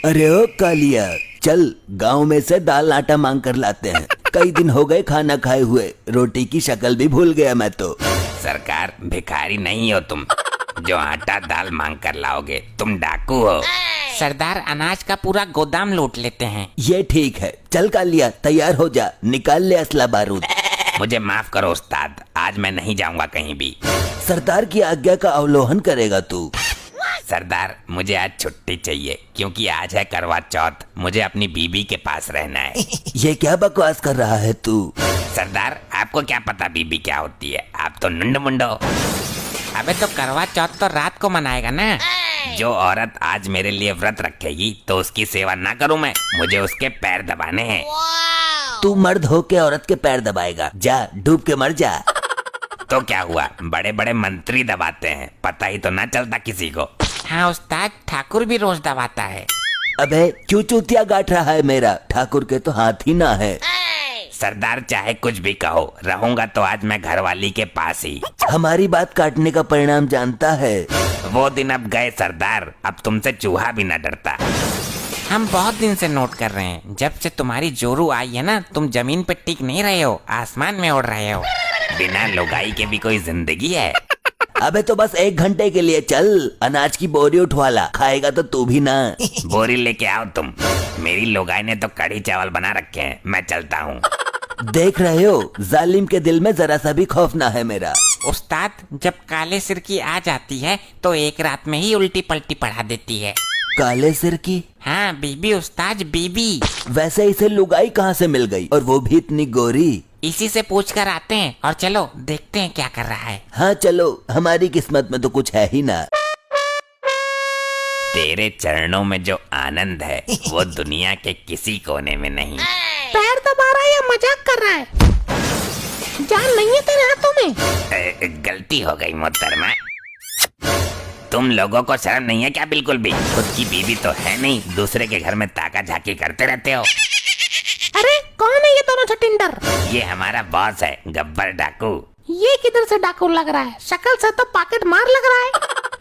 अरे ओ कालिया, चल गांव में से दाल आटा मांग कर लाते हैं। कई दिन हो गए खाना खाए हुए, रोटी की शक्ल भी भूल गया मैं तो। सरकार, भिखारी नहीं हो तुम जो आटा दाल मांग कर लाओगे, तुम डाकू हो। सरदार, अनाज का पूरा गोदाम लूट लेते हैं। ये ठीक है, चल कालिया तैयार हो जा, निकाल ले असला बारूद। मुझे माफ करो उस्ताद, आज मैं नहीं जाऊंगा कहीं भी। सरदार की आज्ञा का अवलोकन करेगा तू। सरदार, मुझे आज छुट्टी चाहिए क्योंकि आज है करवा चौथ। मुझे अपनी बीबी के पास रहना है। ये क्या बकवास कर रहा है तू? सरदार, आपको क्या पता बीबी क्या होती है? आप तो नुंड मुंडो। अबे तो करवा चौथ तो रात को मनाएगा ना। जो औरत आज मेरे लिए व्रत रखेगी तो उसकी सेवा ना करूं मैं? मुझे उसके पैर दबाने हैं। तू मर्द हो के औरत के पैर दबाएगा? जा डूब के मर जा। तो क्या हुआ, बड़े बड़े मंत्री दबाते हैं, पता ही तो ना चलता किसी को। हाँ उस्ताद, ठाकुर भी रोज दबाता है। अबे क्यों चूतिया गाठ रहा है मेरा? ठाकुर के तो हाथ ही ना है। सरदार, चाहे कुछ भी कहो, रहूंगा तो आज मैं घरवाली के पास ही। हमारी बात काटने का परिणाम जानता है। वो दिन अब गए सरदार, अब तुमसे चूहा भी न डरता। हम बहुत दिन से नोट कर रहे हैं, जब से तुम्हारी जोरू आई है ना, तुम जमीन पे टिक नहीं रहे हो, आसमान में उड़ रहे हो। बिना लुगाई के भी कोई जिंदगी है? अबे तो बस 1 घंटे के लिए चल, अनाज की बोरी उठवा ला, खाएगा तो तू भी ना। बोरी लेके आओ तुम, मेरी लुगाई ने तो कढ़ी चावल बना रखे हैं, मैं चलता हूँ। देख रहे हो, जालिम के दिल में जरा सा भी खौफ ना है मेरा। उस्ताद, जब काले सिर की आ जाती है तो एक रात में ही उल्टी पलटी पढ़ा देती है। काले सिर की? हाँ बीबी उस्ताद, बीबी। वैसे इसे लुगाई कहाँ से मिल गई, और वो भी इतनी गोरी? इसी से पूछ कर आते हैं और चलो देखते हैं क्या कर रहा है। हाँ चलो, हमारी किस्मत में तो कुछ है ही ना। तेरे चरणों में जो आनंद है वो दुनिया के किसी कोने में नहीं। पैर दबा रहा है या मजाक कर रहा है? जान नहीं है तेरे हाथों में? गलती हो गई मोहतरमा। तुम लोगों को शर्म नहीं है क्या? बिल्कुल भी। खुद की बीवी तो है नहीं, दूसरे के घर में ताका झाकी करते रहते हो। अरे कौन है ये दोनों छटिंडर? ये हमारा बॉस है, गब्बर डाकू। ये किधर से डाकू लग रहा है? शक्ल से तो पॉकेट मार लग रहा है।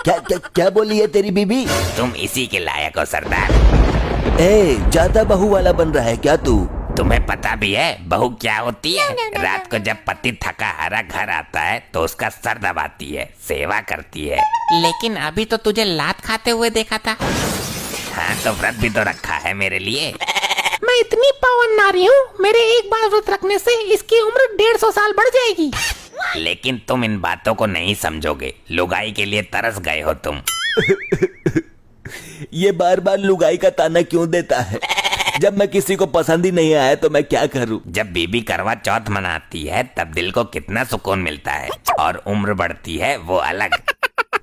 क्या क्या क्या बोली है तेरी बीबी? तुम इसी के लायक हो सरदार। ए, ज्यादा बहू वाला बन रहा है क्या तू? तुम्हें पता भी है बहू क्या होती है? रात को जब पति थका हारा घर आता है तो उसका सर दबाती है, सेवा करती है। लेकिन अभी तो तुझे लात खाते हुए देखा था। हाँ तो व्रत भी तो रखा है मेरे लिए। मैं इतनी पावन नारी हूँ, मेरे एक बार व्रत रखने से इसकी उम्र 150 साल बढ़ जाएगी। लेकिन तुम इन बातों को नहीं समझोगे, लुगाई के लिए तरस गए हो तुम। ये बार बार लुगाई का ताना क्यों देता है? जब मैं किसी को पसंद ही नहीं आया तो मैं क्या करूं? जब बीबी करवा चौथ मनाती है तब दिल को कितना सुकून मिलता है, और उम्र बढ़ती है वो अलग।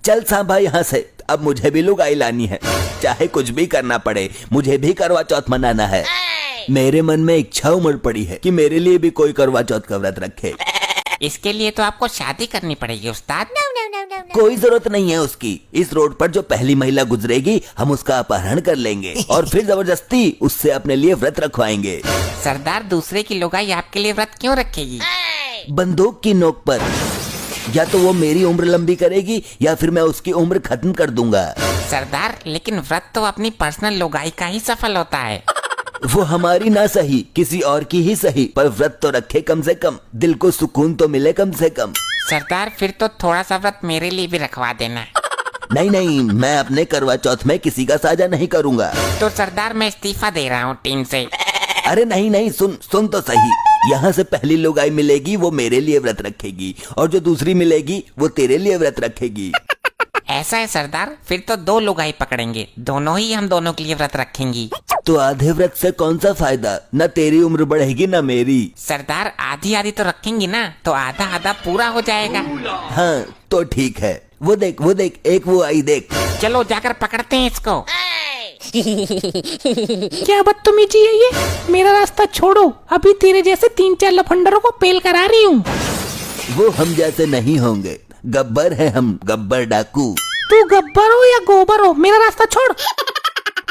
चल सांभा यहाँ से, अब मुझे भी लुगाई लानी है, चाहे कुछ भी करना पड़े, मुझे भी करवा चौथ मनाना है। मेरे मन में इच्छा उमड़ पड़ी है कि मेरे लिए भी कोई करवा चौथ का व्रत रखे। इसके लिए तो आपको शादी करनी पड़ेगी उस्ताद। कोई जरूरत नहीं है उसकी। इस रोड पर जो पहली महिला गुजरेगी हम उसका अपहरण कर लेंगे और फिर जबरदस्ती उससे अपने लिए व्रत रखवाएंगे। सरदार, दूसरे की लुगाई आपके लिए व्रत क्यों रखेगी? बंदूक की नोक पर। या तो वो मेरी उम्र लंबी करेगी या फिर मैं उसकी उम्र खत्म कर दूंगा। सरदार, लेकिन व्रत तो अपनी पर्सनल लुगाई का ही सफल होता है। वो हमारी ना सही, किसी और की ही सही, पर व्रत तो रखे कम से कम, दिल को सुकून तो मिले कम से कम। सरदार, फिर तो थोड़ा सा व्रत मेरे लिए भी रखवा देना। नहीं नहीं, मैं अपने करवा चौथ में किसी का साझा नहीं करूंगा। तो सरदार, मैं इस्तीफा दे रहा हूँ टीम से। अरे नहीं नहीं, सुन तो सही। यहाँ से पहली लुगाई मिलेगी वो मेरे लिए व्रत रखेगी, और जो दूसरी मिलेगी वो तेरे लिए व्रत रखेगी। ऐसा है सरदार, फिर तो 2 लुगाई पकड़ेंगे, दोनों ही हम दोनों के लिए व्रत रखेंगी। तो आधे व्रत से कौन सा फायदा? न तेरी उम्र बढ़ेगी न मेरी। सरदार, आधी आधी तो रखेंगी ना, तो आधा आधा पूरा हो जाएगा। हाँ तो ठीक है। वो देख एक वो आई देख। चलो जाकर पकड़ते हैं इसको। क्या बदतमीजी है ये? मेरा रास्ता छोड़ो, अभी तेरे जैसे 3-4 लफंडरों को पेल करा रही हूँ। वो हम जैसे नहीं होंगे, गब्बर है हम, गब्बर डाकू। तू गब्बर हो या गोबर हो, मेरा रास्ता छोड़।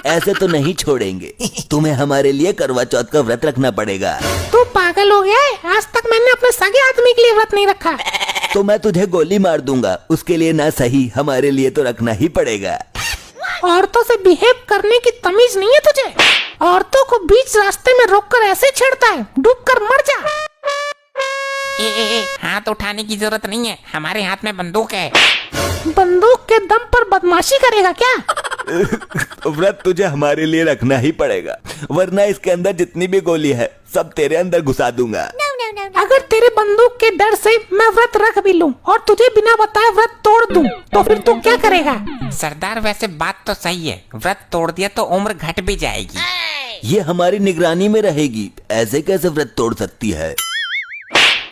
ऐसे तो नहीं छोड़ेंगे, तुम्हें हमारे लिए करवा चौथ का व्रत रखना पड़ेगा। तू पागल हो गया है? आज तक मैंने अपने सगे आदमी के लिए व्रत नहीं रखा। तो मैं तुझे गोली मार दूंगा, उसके लिए ना सही, हमारे लिए तो रखना ही पड़ेगा। औरतों से बिहेव करने की तमीज नहीं है तुझे? औरतों को बीच रास्ते में रोककर ऐसे छेड़ता है, डूब कर मर जा। हाथ उठाने की जरूरत नहीं है, हमारे हाथ में बंदूक है। बंदूक के दम पर बदमाशी करेगा क्या? व्रत तुझे हमारे लिए रखना ही पड़ेगा, वरना इसके अंदर जितनी भी गोली है सब तेरे अंदर घुसा दूंगा। अगर तेरे बंदूक के डर से मैं व्रत रख भी लूं और तुझे बिना बताए व्रत तोड़ दूं, तो फिर तू क्या करेगा? सरदार वैसे बात तो सही है, व्रत तोड़ दिया तो उम्र घट भी जाएगी। ये हमारी निगरानी में रहेगी, ऐसे कैसे व्रत तोड़ सकती है?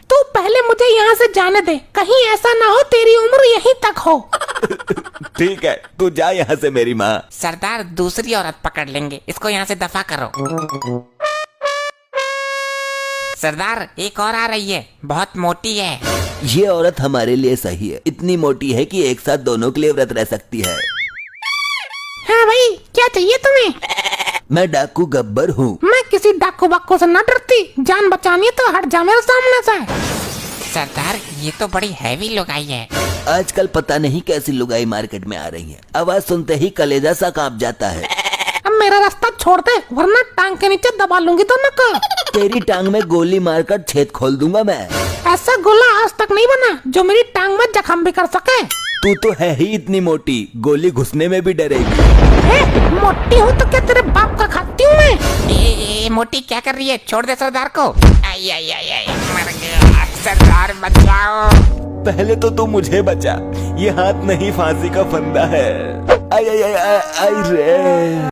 तू पहले मुझे यहाँ से जाने दे, कहीं ऐसा ना हो तेरी उम्र यहीं तक हो। ठीक है, तू जा यहाँ से मेरी माँ। सरदार दूसरी औरत पकड़ लेंगे, इसको यहाँ से दफा करो। सरदार एक और आ रही है, बहुत मोटी है। ये औरत हमारे लिए सही है, इतनी मोटी है कि एक साथ दोनों के लिए व्रत रह सकती है। हाँ भाई, क्या चाहिए तुम्हें? मैं डाकू गब्बर हूँ। मैं किसी डाकू बाकू से न डरती, जान बचानी है तो हट जा मेरे सामने से। सरदार ये तो बड़ी हैवी लुगाई है। आजकल पता नहीं कैसी लुगाई मार्केट में आ रही है, आवाज सुनते ही कलेजा सा कांप जाता है। अब मेरा रास्ता छोड़ दे, वरना टांग के नीचे दबा लूंगी दोनों को। तेरी टांग में गोली मारकर छेद खोल दूंगा मैं। ऐसा गोला आज तक नहीं बना जो मेरी टांग में जख्म भी कर सके। तू तो है ही इतनी मोटी, गोली घुसने में भी डरेगी। मोटी हूँ तो क्या तेरे बाप का खाती हूँ मैं? ए, मोटी क्या कर रही है? छोड़ दे सरदार को। आई आई आई आई मर गया। सरदार बचाओ। पहले तो तू मुझे बचा, ये हाथ नहीं फांसी का फंदा है। आई आई आई आई, आई रे।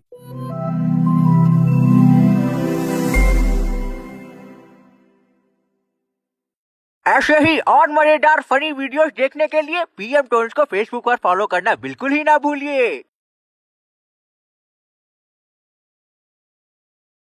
ऐसे ही और मजेदार फनी वीडियोस देखने के लिए पीएम टोन्स को फेसबुक पर फॉलो करना बिल्कुल ही ना भूलिए।